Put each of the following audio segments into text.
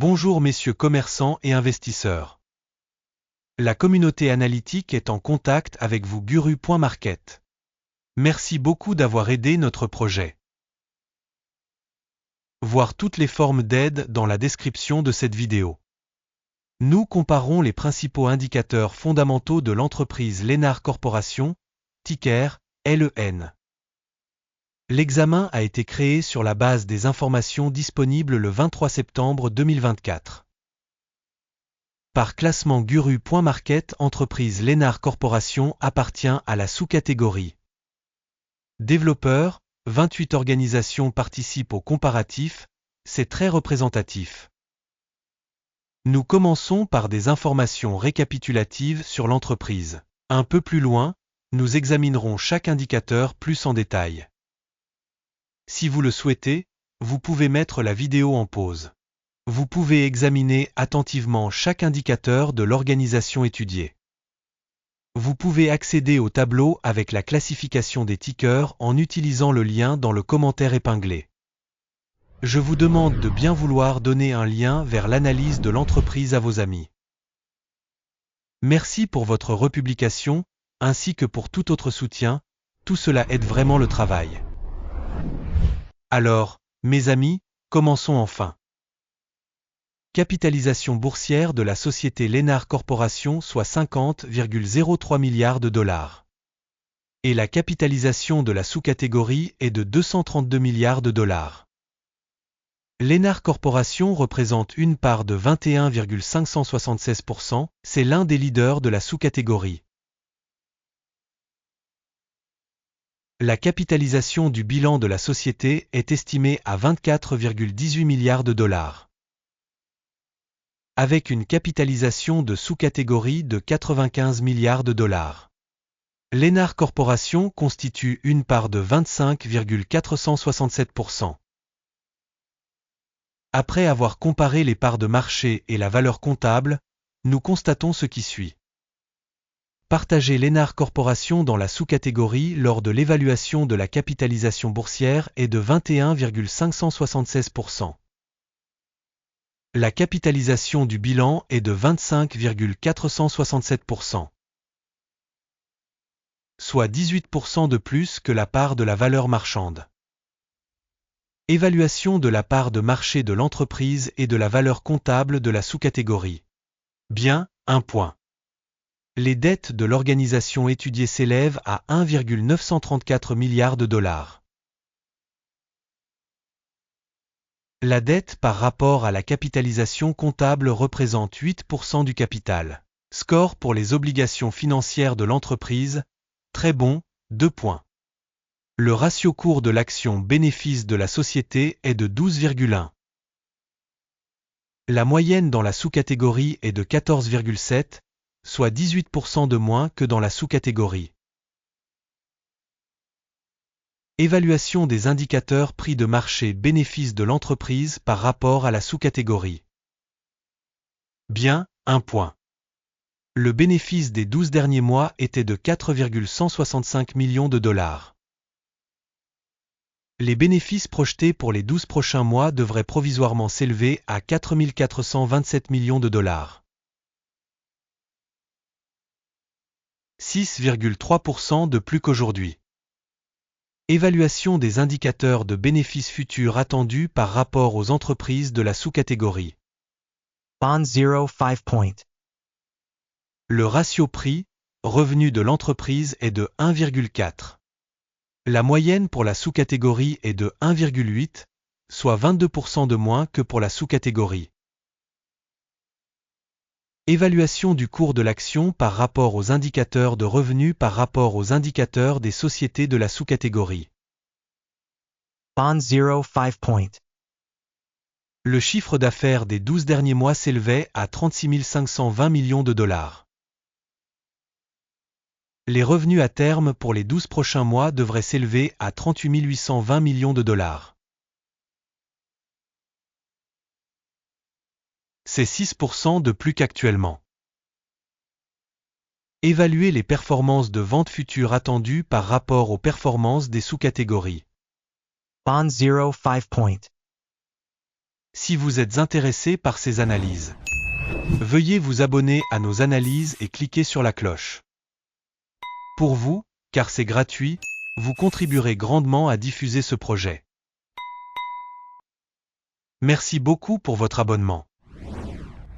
Bonjour messieurs commerçants et investisseurs. La communauté analytique est en contact avec vous Guru.market. Merci beaucoup d'avoir aidé notre projet. Voir toutes les formes d'aide dans la description de cette vidéo. Nous comparons les principaux indicateurs fondamentaux de l'entreprise Lennar Corporation, ticker LEN. L'examen a été créé sur la base des informations disponibles le 23 septembre 2024. Par classement Guru.market, entreprise Lennar Corporation appartient à la sous-catégorie développeurs, 28 organisations participent au comparatif, c'est très représentatif. Nous commençons par des informations récapitulatives sur l'entreprise. Un peu plus loin, nous examinerons chaque indicateur plus en détail. Si vous le souhaitez, vous pouvez mettre la vidéo en pause. Vous pouvez examiner attentivement chaque indicateur de l'organisation étudiée. Vous pouvez accéder au tableau avec la classification des tickers en utilisant le lien dans le commentaire épinglé. Je vous demande de bien vouloir donner un lien vers l'analyse de l'entreprise à vos amis. Merci pour votre republication, ainsi que pour tout autre soutien, tout cela aide vraiment le travail. Alors, mes amis, commençons enfin. Capitalisation boursière de la société Lennar Corporation soit 50,03 milliards de dollars. Et la capitalisation de la sous-catégorie est de 232 milliards de dollars. Lennar Corporation représente une part de 21,576%, c'est l'un des leaders de la sous-catégorie. La capitalisation du bilan de la société est estimée à 24,18 milliards de dollars. Avec une capitalisation de sous-catégorie de 95 milliards de dollars. Lennar Corporation constitue une part de 25,467%. Après avoir comparé les parts de marché et la valeur comptable, nous constatons ce qui suit. Partager Lennar Corporation dans la sous-catégorie lors de l'évaluation de la capitalisation boursière est de 21,576%. La capitalisation du bilan est de 25,467%. Soit 18% de plus que la part de la valeur marchande. Évaluation de la part de marché de l'entreprise et de la valeur comptable de la sous-catégorie. Bien, 1 point. Les dettes de l'organisation étudiée s'élèvent à 1,934 milliards de dollars. La dette par rapport à la capitalisation comptable représente 8% du capital. Score pour les obligations financières de l'entreprise, très bon, 2 points. Le ratio cours de l'action bénéfice de la société est de 12,1. La moyenne dans la sous-catégorie est de 14,7, soit 18% de moins que dans la sous-catégorie. Évaluation des indicateurs prix de marché bénéfice de l'entreprise par rapport à la sous-catégorie. Bien, 1 point. Le bénéfice des 12 derniers mois était de 4,165 millions de dollars. Les bénéfices projetés pour les 12 prochains mois devraient provisoirement s'élever à 4 427 millions de dollars. 6,3% de plus qu'aujourd'hui. Évaluation des indicateurs de bénéfices futurs attendus par rapport aux entreprises de la sous-catégorie. Bond 0.5 point. Le ratio prix-revenu de l'entreprise est de 1,4. La moyenne pour la sous-catégorie est de 1,8, soit 22% de moins que pour la sous-catégorie. Évaluation du cours de l'action par rapport aux indicateurs de revenus par rapport aux indicateurs des sociétés de la sous-catégorie. Bond 0.5 point. Le chiffre d'affaires des 12 derniers mois s'élevait à 36 520 millions de dollars. Les revenus à terme pour les 12 prochains mois devraient s'élever à 38 820 millions de dollars. C'est 6% de plus qu'actuellement. Évaluer les performances de vente futures attendues par rapport aux performances des sous-catégories. Bond 0.5 point. Si vous êtes intéressé par ces analyses, veuillez vous abonner à nos analyses et cliquer sur la cloche. Pour vous, car c'est gratuit, vous contribuerez grandement à diffuser ce projet. Merci beaucoup pour votre abonnement.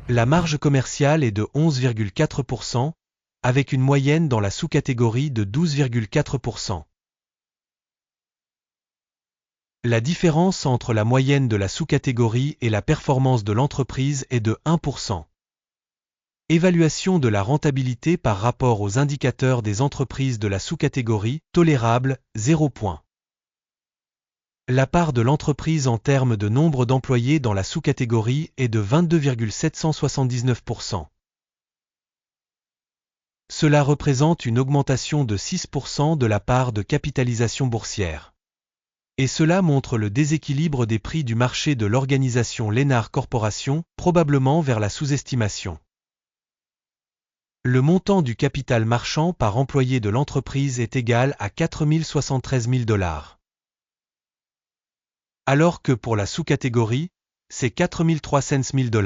La marge commerciale est de 11,4%, avec une moyenne dans la sous-catégorie de 12,4%. La différence entre la moyenne de la sous-catégorie et la performance de l'entreprise est de 1%. Évaluation de la rentabilité par rapport aux indicateurs des entreprises de la sous-catégorie, tolérable, 0 point. La part de l'entreprise en termes de nombre d'employés dans la sous-catégorie est de 22,779%. Cela représente une augmentation de 6% de la part de capitalisation boursière. Et cela montre le déséquilibre des prix du marché de l'organisation Lénard Corporation, probablement vers la sous-estimation. Le montant du capital marchand par employé de l'entreprise est égal à 4 073 000 $. Alors que pour la sous-catégorie, c'est 4 300 000 $.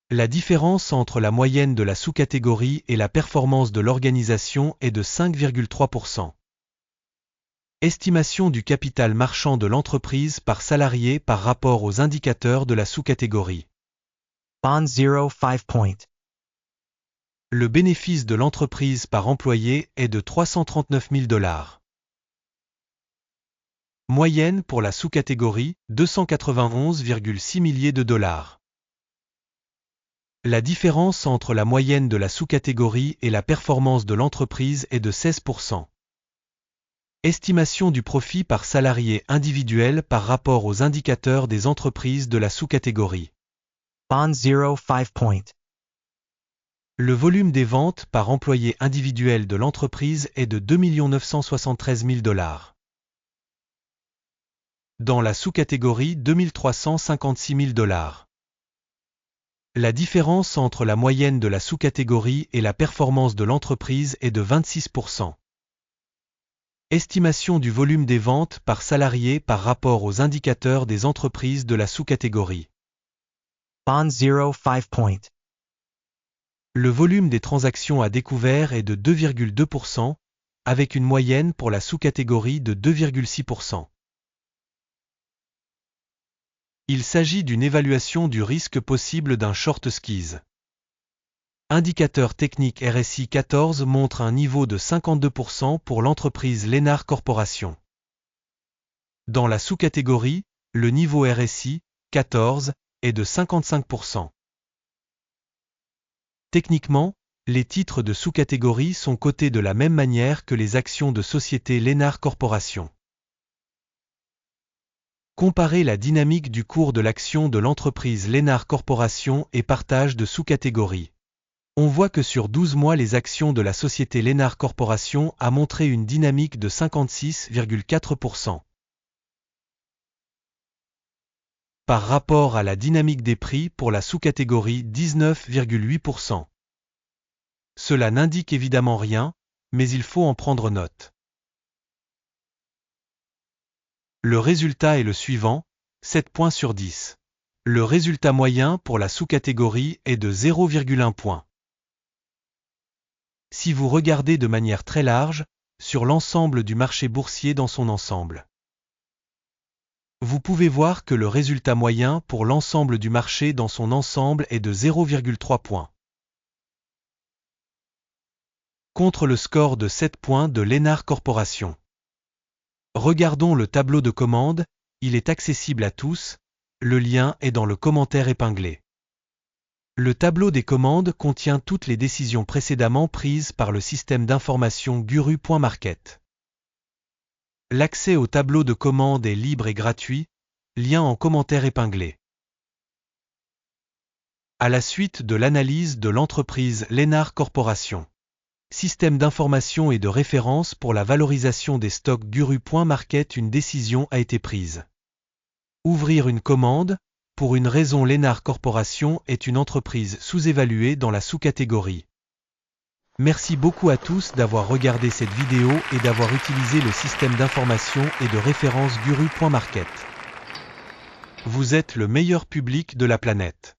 La différence entre la moyenne de la sous-catégorie et la performance de l'organisation est de 5,3%. Estimation du capital marchand de l'entreprise par salarié par rapport aux indicateurs de la sous-catégorie. Bond 0.5 point. Le bénéfice de l'entreprise par employé est de 339 000 $. Moyenne pour la sous-catégorie, 291,6 milliers de $. La différence entre la moyenne de la sous-catégorie et la performance de l'entreprise est de 16%. Estimation du profit par salarié individuel par rapport aux indicateurs des entreprises de la sous-catégorie. Bond 0.5 point. Le volume des ventes par employé individuel de l'entreprise est de 2 973 000 $. Dans la sous-catégorie 2 356 000 $. La différence entre la moyenne de la sous-catégorie et la performance de l'entreprise est de 26%. Estimation du volume des ventes par salarié par rapport aux indicateurs des entreprises de la sous-catégorie. Bond 0.5 point. Le volume des transactions à découvert est de 2,2%, avec une moyenne pour la sous-catégorie de 2,6%. Il s'agit d'une évaluation du risque possible d'un short squeeze. Indicateur technique RSI 14 montre un niveau de 52% pour l'entreprise Lénard Corporation. Dans la sous-catégorie, le niveau RSI 14 est de 55%. Techniquement, les titres de sous-catégorie sont cotés de la même manière que les actions de société Lénard Corporation. Comparez la dynamique du cours de l'action de l'entreprise Lénard Corporation et partage de sous-catégories. On voit que sur 12 mois les actions de la société Lénard Corporation a montré une dynamique de 56,4%. Par rapport à la dynamique des prix pour la sous-catégorie 19,8%. Cela n'indique évidemment rien, mais il faut en prendre note. Le résultat est le suivant, 7 points sur 10. Le résultat moyen pour la sous-catégorie est de 0,1 point. Si vous regardez de manière très large, sur l'ensemble du marché boursier dans son ensemble, vous pouvez voir que le résultat moyen pour l'ensemble du marché dans son ensemble est de 0,3 points. Contre le score de 7 points de Lénard Corporation. Regardons le tableau de commande, il est accessible à tous, le lien est dans le commentaire épinglé. Le tableau des commandes contient toutes les décisions précédemment prises par le système d'information Guru.market. L'accès au tableau de commande est libre et gratuit, lien en commentaire épinglé. À la suite de l'analyse de l'entreprise Lénard Corporation. Système d'information et de référence pour la valorisation des stocks Guru.market, une décision a été prise. Ouvrir une commande, pour une raison Lénard Corporation est une entreprise sous-évaluée dans la sous-catégorie. Merci beaucoup à tous d'avoir regardé cette vidéo et d'avoir utilisé le système d'information et de référence Guru.market. Vous êtes le meilleur public de la planète.